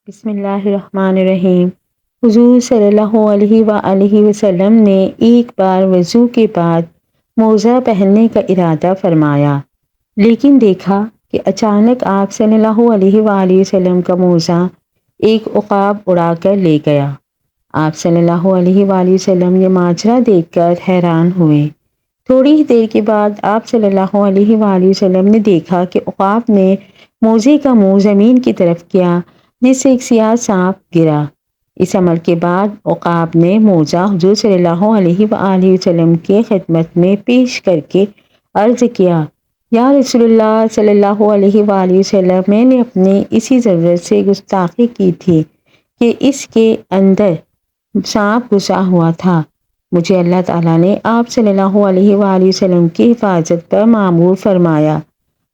بسم اللہ الرحمن الرحیم۔ حضور صلی اللہ علیہ وآلہ وسلم نے ایک بار وضو کے بعد موزہ پہننے کا ارادہ فرمایا، لیکن دیکھا کہ اچانک آپ صلی اللہ علیہ وآلہ وسلم کا موزہ ایک عقاب اڑا کر لے گیا۔ آپ صلی اللہ علیہ وآلہ وسلم یہ ماجرا دیکھ کر حیران ہوئے۔ تھوڑی ہی دیر کے بعد آپ صلی اللہ علیہ وآلہ وسلم نے دیکھا کہ عقاب نے موزے کا منہ زمین کی طرف کیا، جس سے ایک سیاہ سانپ گرا۔ اس عمل کے بعد عقاب نے موزہ حضور صلی اللہ علیہ وآلہ وسلم کے خدمت میں پیش کر کے عرض کیا، یا رسول اللہ صلی اللہ علیہ وآلہ وسلم، میں نے اپنی اسی ضرورت سے گستاخی کی تھی کہ اس کے اندر سانپ گھسا ہوا تھا۔ مجھے اللہ تعالیٰ نے آپ صلی اللہ علیہ وآلہ وسلم کی حفاظت پر مأمور فرمایا،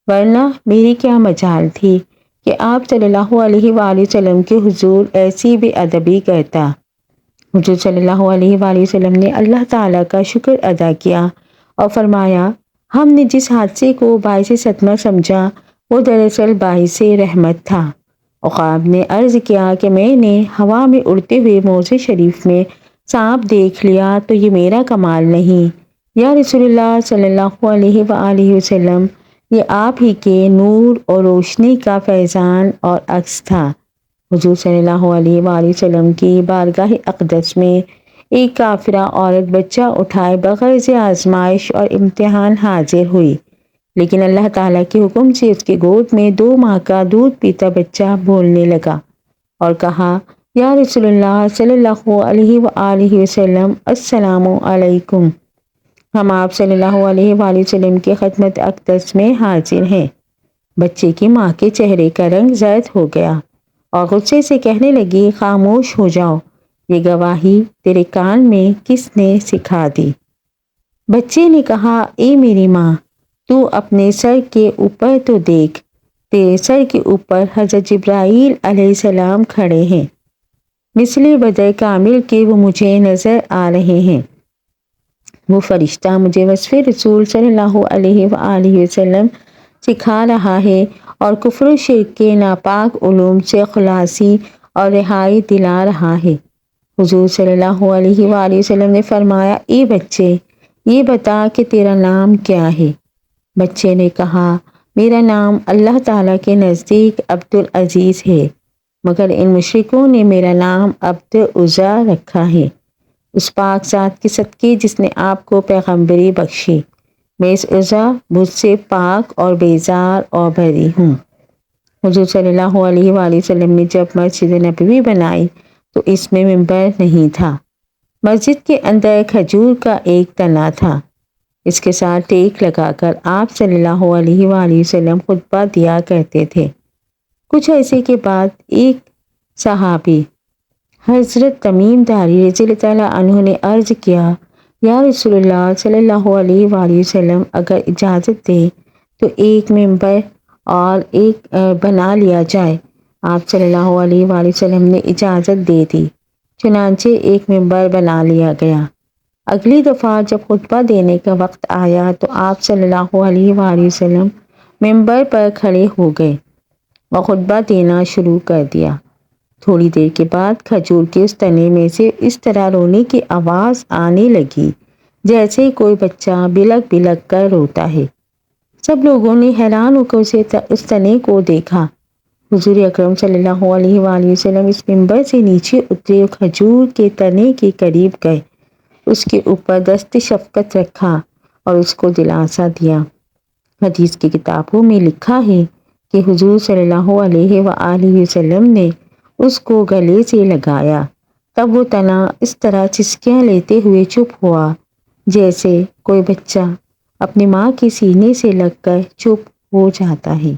ورنہ میری کیا مجال تھی کہ آپ صلی اللہ علیہ وآلہ وسلم کے حضور ایسی بے ادبی کرتا۔ حضور صلی اللہ علیہ وآلہ وسلم نے اللہ تعالیٰ کا شکر ادا کیا اور فرمایا، ہم نے جس حادثے کو باعث صدمہ سمجھا وہ دراصل باعث رحمت تھا۔ عقاب نے عرض کیا کہ میں نے ہوا میں اڑتے ہوئے موزے شریف میں سانپ دیکھ لیا تو یہ میرا کمال نہیں، یا رسول اللہ صلی اللہ علیہ وآلہ وسلم، یہ آپ ہی کے نور اور روشنی کا فیضان اور عکس تھا۔ حضور صلی اللہ علیہ وآلہ وسلم کی بارگاہ اقدس میں ایک کافرہ عورت بچہ اٹھائے بغرض آزمائش اور امتحان حاضر ہوئی، لیکن اللہ تعالیٰ کے حکم سے اس کے گود میں 2 ماہ کا دودھ پیتا بچہ بولنے لگا اور کہا، یا رسول اللہ صلی اللہ علیہ وآلہ وسلم، السلام علیکم، ہم آپ صلی اللہ علیہ وآلہ وسلم کے خدمت اقدس میں حاضر ہیں۔ بچے کی ماں کے چہرے کا رنگ زرد ہو گیا اور غصے سے کہنے لگی، خاموش ہو جاؤ، یہ گواہی تیرے کان میں کس نے سکھا دی؟ بچے نے کہا، اے میری ماں، تو اپنے سر کے اوپر تو دیکھ، تیرے سر کے اوپر حضرت جبرائیل علیہ السلام کھڑے ہیں، مثل بدر کامل کے وہ مجھے نظر آ رہے ہیں۔ وہ فرشتہ مجھے وصف رسول صلی اللہ علیہ وآلہ وسلم سکھا رہا ہے اور کفر و شرک کے ناپاک علوم سے خلاصی اور رہائی دلا رہا ہے۔ حضور صلی اللہ علیہ وآلہ وسلم نے فرمایا، اے بچے، یہ بتا کہ تیرا نام کیا ہے؟ بچے نے کہا، میرا نام اللہ تعالیٰ کے نزدیک عبدالعزیز ہے، مگر ان مشرکوں نے میرا نام عبدالعزیٰ رکھا ہے۔ اس پاک ذات کے صدقے جس نے آپ کو پیغمبری بخشی، میں اس عزیٰ بت سے پاک اور بیزار اور بری ہوں۔ حضور صلی اللہ علیہ وآلہ وسلم نے جب مسجد نبوی بنائی تو اس میں منبر نہیں تھا۔ مسجد کے اندر کھجور کا ایک تنا تھا، اس کے ساتھ ٹیک لگا کر آپ صلی اللہ علیہ وآلہ وسلم خطبہ دیا کرتے تھے۔ کچھ عرصے کے بعد ایک صحابی حضرت تمیم داری رضی اللہ تعالیٰ عنہ نے عرض کیا، یا رسول اللہ صلی اللہ علیہ وآلہ وسلم، اگر اجازت دے تو ایک منبر اور ایک بنا لیا جائے۔ آپ صلی اللہ علیہ وآلہ وسلم نے اجازت دے دی، چنانچہ ایک منبر بنا لیا گیا۔ اگلی دفعہ جب خطبہ دینے کا وقت آیا تو آپ صلی اللہ علیہ وآلہ وسلم منبر پر کھڑے ہو گئے اور خطبہ دینا شروع کر دیا۔ تھوڑی دیر کے بعد کھجور کے اس تنے میں سے اس طرح رونے کی آواز آنے لگی جیسے کوئی بچہ بلک بلک کر روتا ہے۔ سب لوگوں نے حیران ہو کر اس تنے کو دیکھا۔ حضور اکرم صلی اللہ علیہ وآلہ وسلم اس منبر سے نیچے اترے اور کھجور کے تنے کے قریب گئے، اس کے اوپر دست شفقت رکھا اور اس کو دلاسا دیا۔ حدیث کی کتابوں میں لکھا ہے کہ حضور صلی اللہ علیہ وآلہ وسلم نے اس کو گلے سے لگایا، تب وہ تنا اس طرح چسکیاں لیتے ہوئے چپ ہوا جیسے کوئی بچہ اپنی ماں کے سینے سے لگ کر چپ ہو جاتا ہے۔